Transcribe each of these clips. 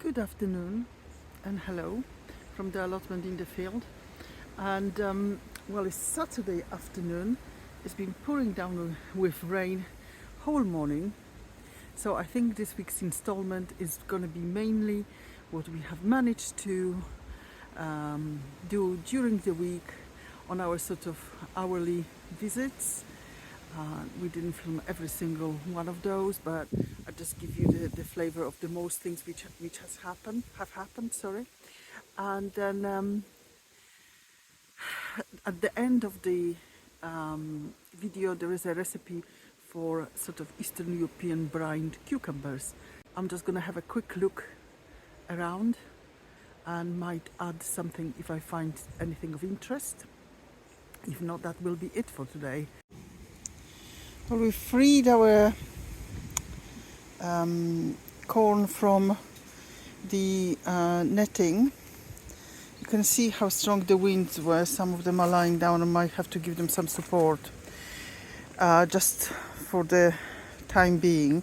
Good afternoon and hello from the allotment in the field. And well, it's Saturday afternoon. It's been pouring down with rain whole morning. So I think this week's installment is going to be mainly what we have managed to do during the week on our sort of hourly visits. We didn't film every single one of those, but I just give you the flavor of the most things which have happened. Sorry, and then at the end of the video, there is a recipe for sort of Eastern European brined cucumbers. I'm just gonna have a quick look around and might add something if I find anything of interest. If not, that will be it for today. Well, we freed our corn from the netting. You can see how strong the winds were. Some of them are lying down and might have to give them some support just for the time being.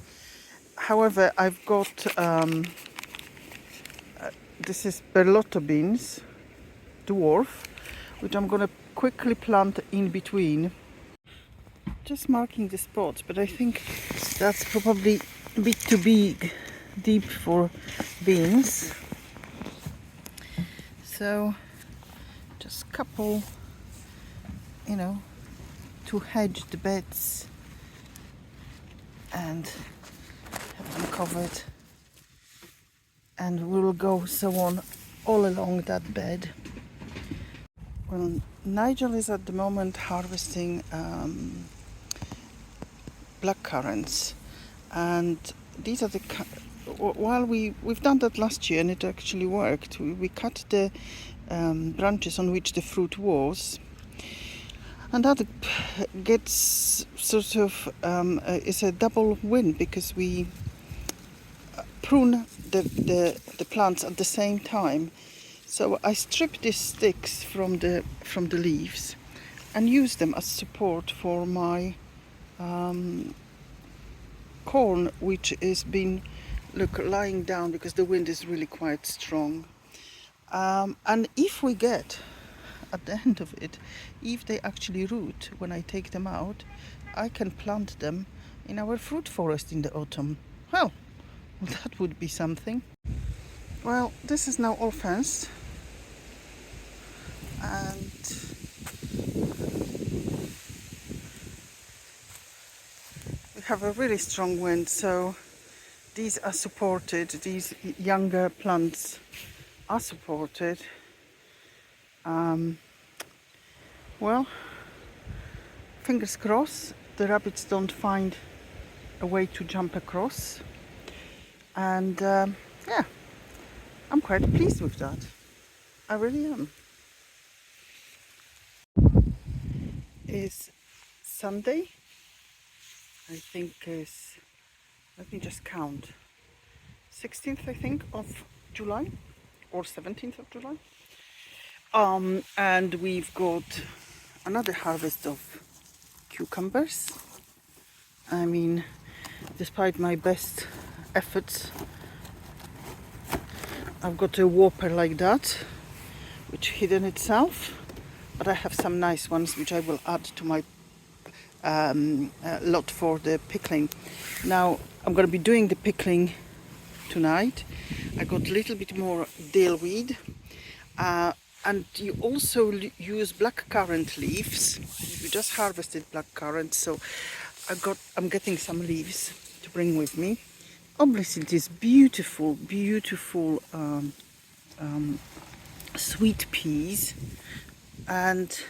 However, I've got this is Berlotto beans, dwarf, which I'm going to quickly plant in between. Just marking the spots, but I think that's probably a bit too deep for beans. So just couple, to hedge the beds and have them covered, and we'll go so on all along that bed. Well, Nigel is at the moment harvesting black currants, and these are the while we've done that last year and it actually worked. We cut the branches on which the fruit was, and that gets sort of is a double win, because we prune the plants at the same time. So I strip these sticks from the leaves and use them as support for my corn, which is been lying down because the wind is really quite strong. And if we get at the end of it, if they actually root when I take them out, I can plant them in our fruit forest in the autumn. Well, that would be something. Well, this is now all fenced, and we have a really strong wind, so these are supported, these younger plants are supported. Well, fingers crossed the rabbits don't find a way to jump across, and yeah, I'm quite pleased with that. I really am. It's Sunday, I think is, let me just count, 16th I think of July, or 17th of July. And we've got another harvest of cucumbers. I mean, despite my best efforts, I've got a whopper like that, which hidden itself, but I have some nice ones which I will add to my lot for the pickling. Now I'm going to be doing the pickling tonight. I got a little bit more dill weed, and you also use black currant leaves. We just harvested black currant, so I'm getting some leaves to bring with me. Obviously, this beautiful sweet peas, and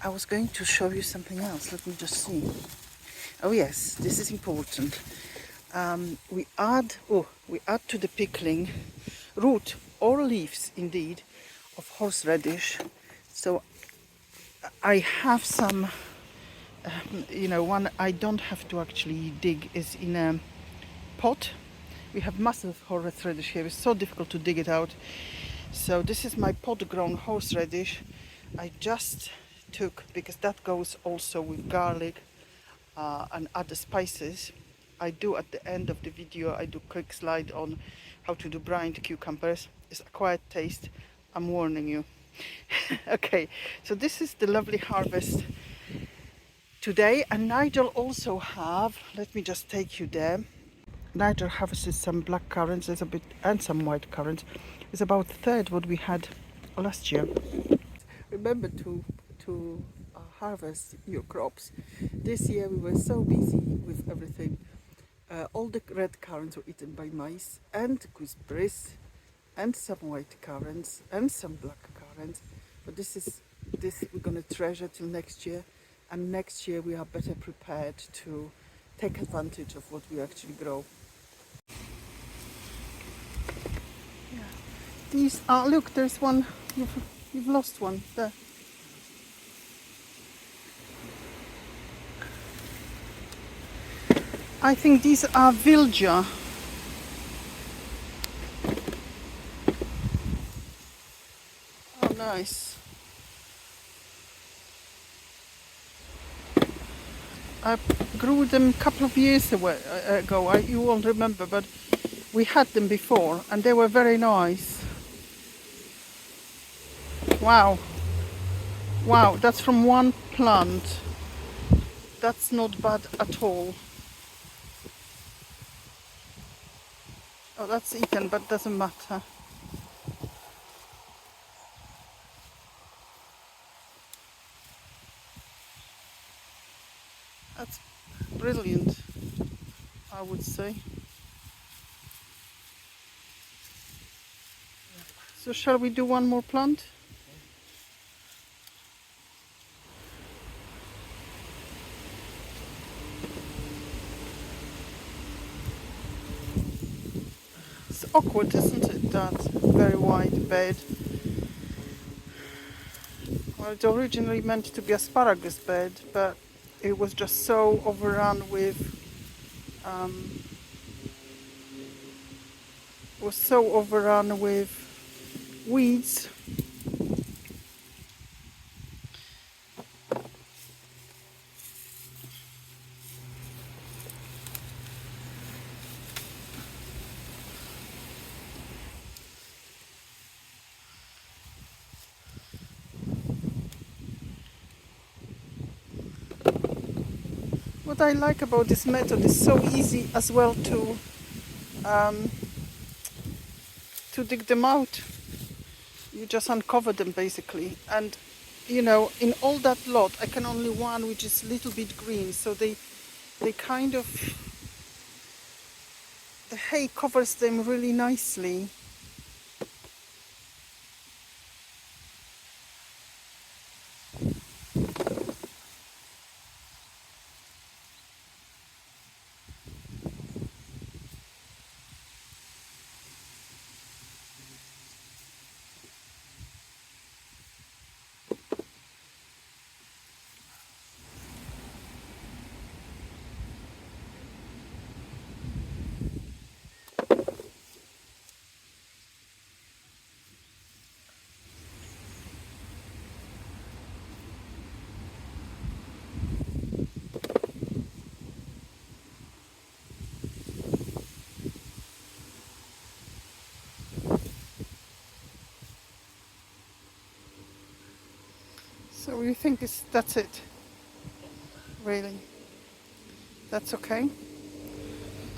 I was going to show you something else. Let me just see. Oh yes, this is important. We add to the pickling root or leaves, indeed, of horseradish. So I have some, one I don't have to actually dig is in a pot. We have massive horseradish here. It's so difficult to dig it out. So this is my pot-grown horseradish. I just took, because that goes also with garlic and other spices. I do at the end of the video, I do quick slide on how to do brined cucumbers. It's acquired taste, I'm warning you. Okay, so this is the lovely harvest today, and Nigel also have, let me just take you there. Nigel harvested some black currants, there's a bit, and some white currants. It's about a third what we had last year. Remember to harvest your crops. This year we were so busy with everything. All the red currants were eaten by mice, and gooseberries, and some white currants, and some black currants. But this we're gonna treasure till next year, and next year we are better prepared to take advantage of what we actually grow. Yeah. These are, look, there's one. You've lost one there. I think these are Vilja. Oh, nice. I grew them a couple of years ago. You won't remember, but we had them before, and they were very nice. Wow. Wow, that's from one plant. That's not bad at all. Oh, that's eaten, but doesn't matter. That's brilliant, I would say. So shall we do one more plant? It's awkward, isn't it, that very wide bed? Well, it's originally meant to be asparagus bed, but it was just so overrun with weeds. What I like about this method is so easy as well to dig them out. You just uncover them basically, and you know, in all that lot I can only one which is a little bit green, so they kind of, the hay covers them really nicely. So you think that's it? Really? That's okay?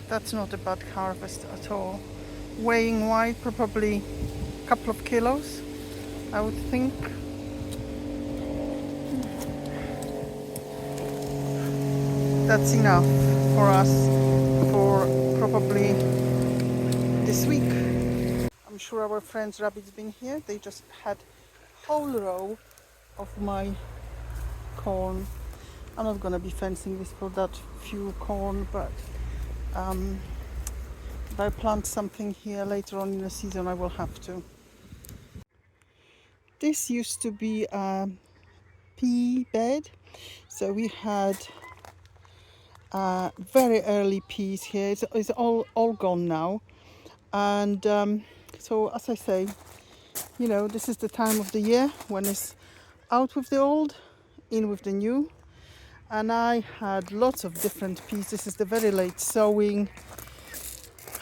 That's not a bad harvest at all. Weighing wide, probably a couple of kilos, I would think. That's enough for us for probably this week. I'm sure our friends rabbits been here. They just had a whole row of my corn. I'm not gonna be fencing this for that few corn, but if I plant something here later on in the season, I will have to. This used to be a pea bed, so we had very early peas here. It's all gone now, and so as I say, you know, this is the time of the year when it's out with the old, in with the new. And I had lots of different peas. This is the very late sowing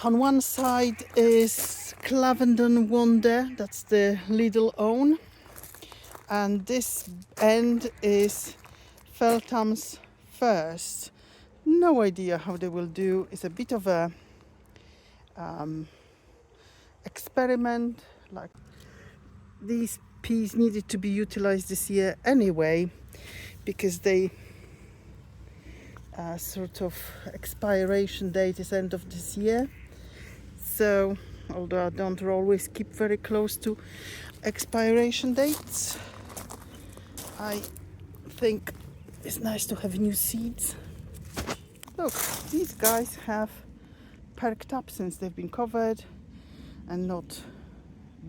On one side is Clavendon Wonder, that's the Lidl own, and this end is Feltham's First. No idea how they will do. It's a bit of a experiment. Like, these peas needed to be utilized this year anyway, because they sort of expiration date is end of this year. So although I don't always keep very close to expiration dates, I think it's nice to have new seeds. Look, these guys have perked up since they've been covered and not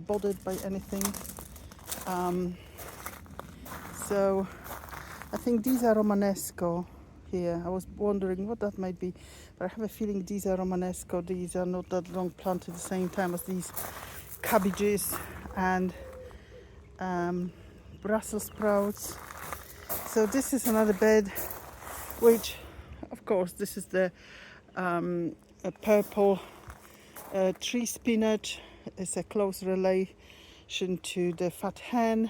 bothered by anything. So I think these are Romanesco here. I was wondering what that might be, but I have a feeling these are Romanesco. These are not that long planted at the same time as these cabbages and Brussels sprouts. So this is another bed, which of course this is the a purple tree spinach. It's a close relation to the fat hen.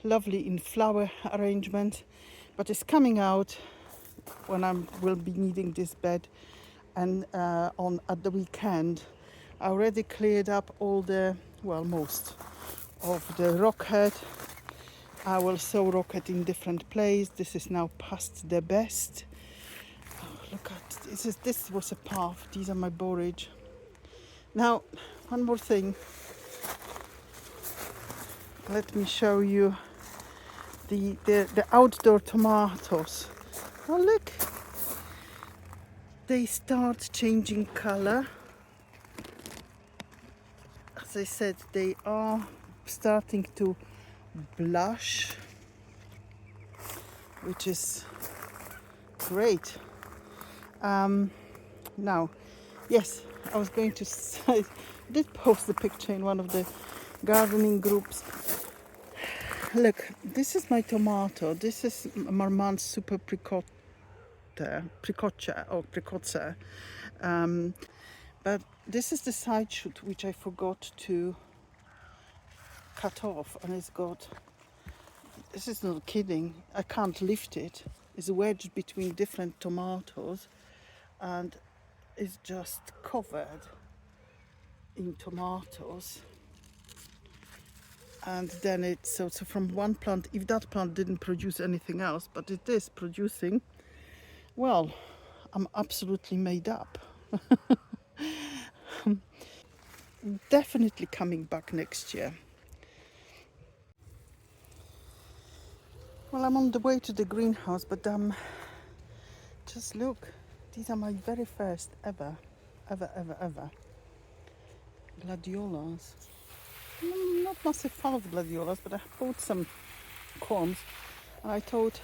Lovely in flower arrangement, but it's coming out when I will be needing this bed, and at the weekend I already cleared up all the, well, most of the rockhead. I will sow rockhead in different places. This is now past the best. Oh, look at this. This was a path. These are my borage. Now, one more thing. Let me show you the outdoor tomatoes. Oh, look, they start changing color. As I said, they are starting to blush, which is great. Now, yes, I was going to say, I did post the picture in one of the gardening groups. Look, this is my tomato. This is Marmande Super Precoce. But this is the side shoot which I forgot to cut off, and it's got, this is not kidding, I can't lift it. It's wedged between different tomatoes and it's just covered in tomatoes. And then it's so from one plant, if that plant didn't produce anything else, but it is producing, well, I'm absolutely made up. Definitely coming back next year. Well, I'm on the way to the greenhouse, but just look, these are my very first ever gladiolas. I'm not massive fan of gladiolas, but I bought some corms and I thought,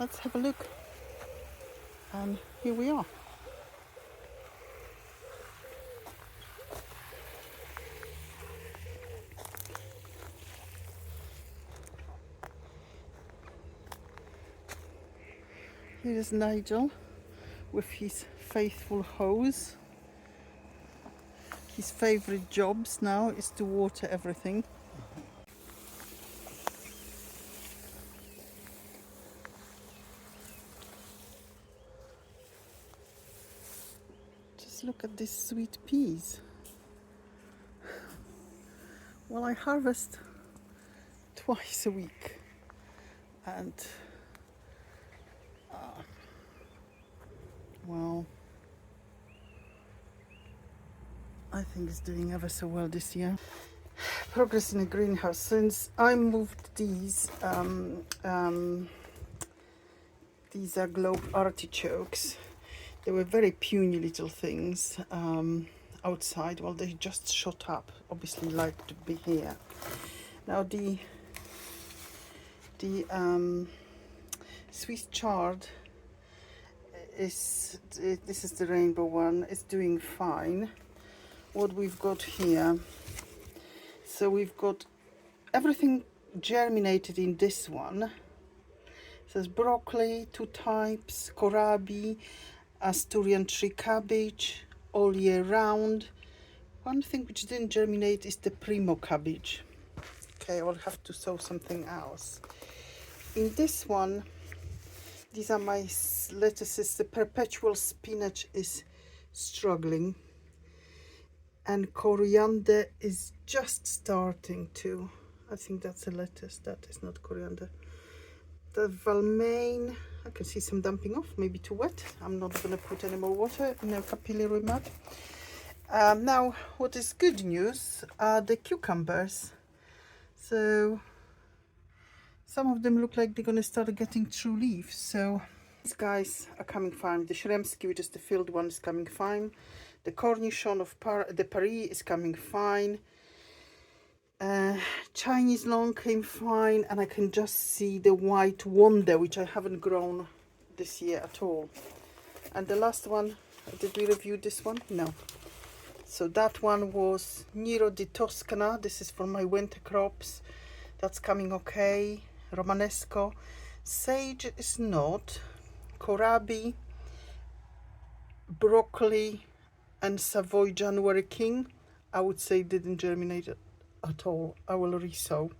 let's have a look. And here we are. Here is Nigel with his faithful hose. His favorite jobs now is to water everything. Just look at these sweet peas. Well, I harvest twice a week, and well, I think it's doing ever so well this year. Progress in the greenhouse. Since I moved these are globe artichokes. They were very puny little things outside. Well, they just shot up. Obviously, like to be here. Now the Swiss chard is, this is the rainbow one. It's doing fine. What we've got here, so we've got everything germinated in this one. So there's broccoli, two types, kohlrabi, Asturian tree cabbage, all year round. One thing which didn't germinate is the primo cabbage. Okay, I will have to sow something else. In this one, these are my lettuces. The perpetual spinach is struggling, and coriander is just starting to. I think that's a lettuce, that is not coriander. The Valmain, I can see some dumping off, maybe too wet. I'm not going to put any more water in a capillary mud. Now, what is good news are the cucumbers. So, some of them look like they're going to start getting true leaves. So, these guys are coming fine. The Shremsky, which is the filled one, is coming fine. The Cornichon of the Paris is coming fine. Chinese long came fine, and I can just see the white wonder, which I haven't grown this year at all. And the last one, did we review this one? No. So that one was Nero di Toscana. This is for my winter crops. That's coming okay. Romanesco. Sage is not. Kohlrabi, broccoli, and Savoy January King, I would say didn't germinate at all. I will resow.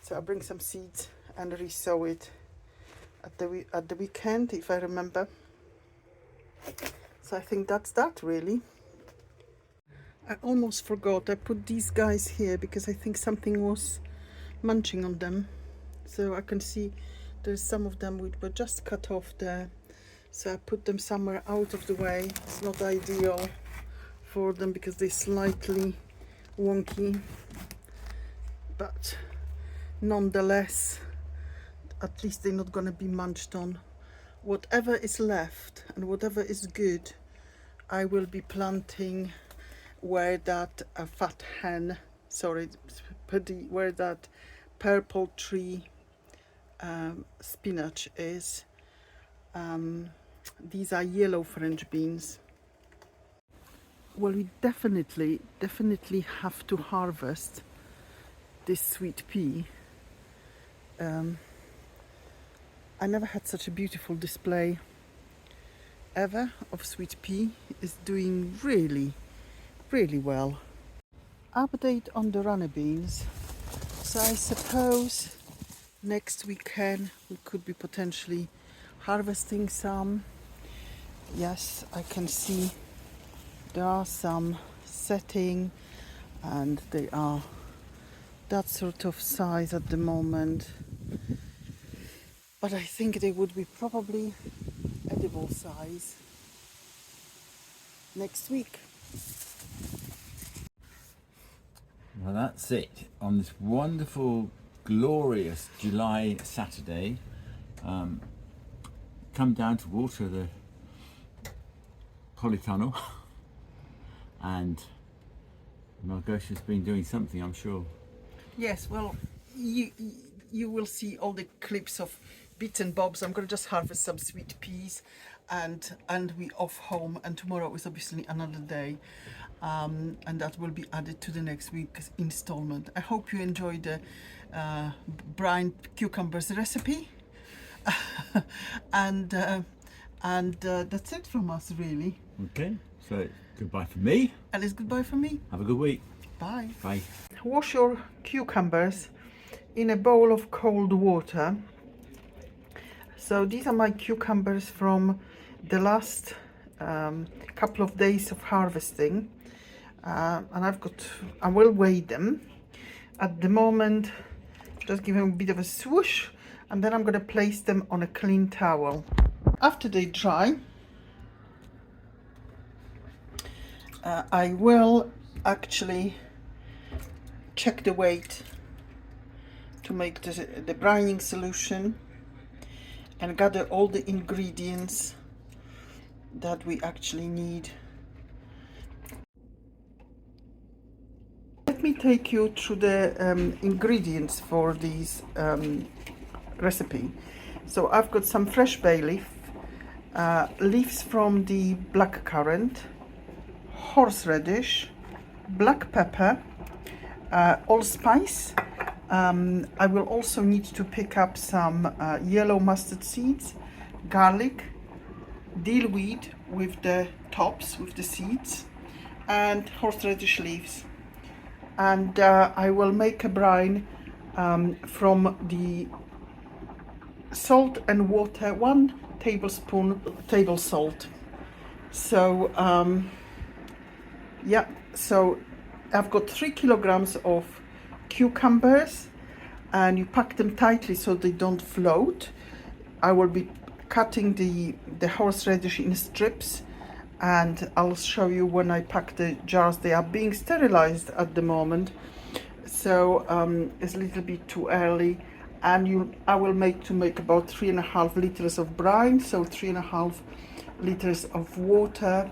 So I'll bring some seeds and resow it at the weekend, if I remember. So I think that's that really. I almost forgot. I put these guys here because I think something was munching on them. So I can see there's some of them which were just cut off there. So I put them somewhere out of the way. It's not ideal for them because they're slightly wonky. But nonetheless, at least they're not going to be munched on. Whatever is left and whatever is good, I will be planting where that fat hen, where that purple tree spinach is. These are yellow French beans. Well, we definitely have to harvest this sweet pea. I never had such a beautiful display ever of sweet pea. It's doing really well. Update on the runner beans. So I suppose next weekend we could be potentially harvesting some. Yes, I can see there are some setting, and they are that sort of size at the moment, but I think they would be probably edible size next week. Well, that's it on this wonderful, glorious July Saturday. Come down to water the polytunnel, and Malgosia's been doing something, I'm sure. Yes, well, you will see all the clips of bits and bobs. I'm going to just harvest some sweet peas, and we off home, and tomorrow is obviously another day, and that will be added to the next week's installment. I hope you enjoyed the brined cucumbers recipe. and that's it from us, really. Okay, so goodbye from me. And it's goodbye from me. Have a good week. Bye. Bye. Wash your cucumbers in a bowl of cold water. So these are my cucumbers from the last couple of days of harvesting, and I will weigh them. At the moment, just give them a bit of a swoosh, and then I'm going to place them on a clean towel. After they dry, I will actually check the weight to make the brining solution and gather all the ingredients that we actually need. Let me take you through the ingredients for this recipe. So I've got some fresh bay leaf, leaves from the black currant, horseradish, black pepper, allspice. I will also need to pick up some yellow mustard seeds, garlic, dill weed with the tops with the seeds, and horseradish leaves. And I will make a brine from the salt and water, 1 tablespoon table salt. So yeah, so I've got 3 kilograms of cucumbers, and you pack them tightly so they don't float. I will be cutting the horseradish in strips, and I'll show you when I pack the jars. They are being sterilized at the moment, so it's a little bit too early. And I will make about 3.5 liters of brine, so 3.5 liters of water,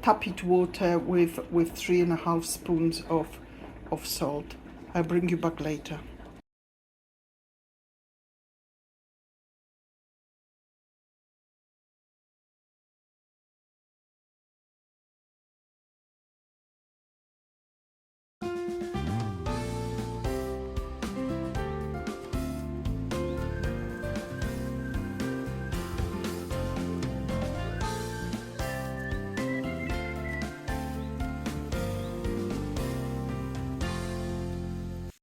tepid water with 3.5 spoons of salt. I'll bring you back later.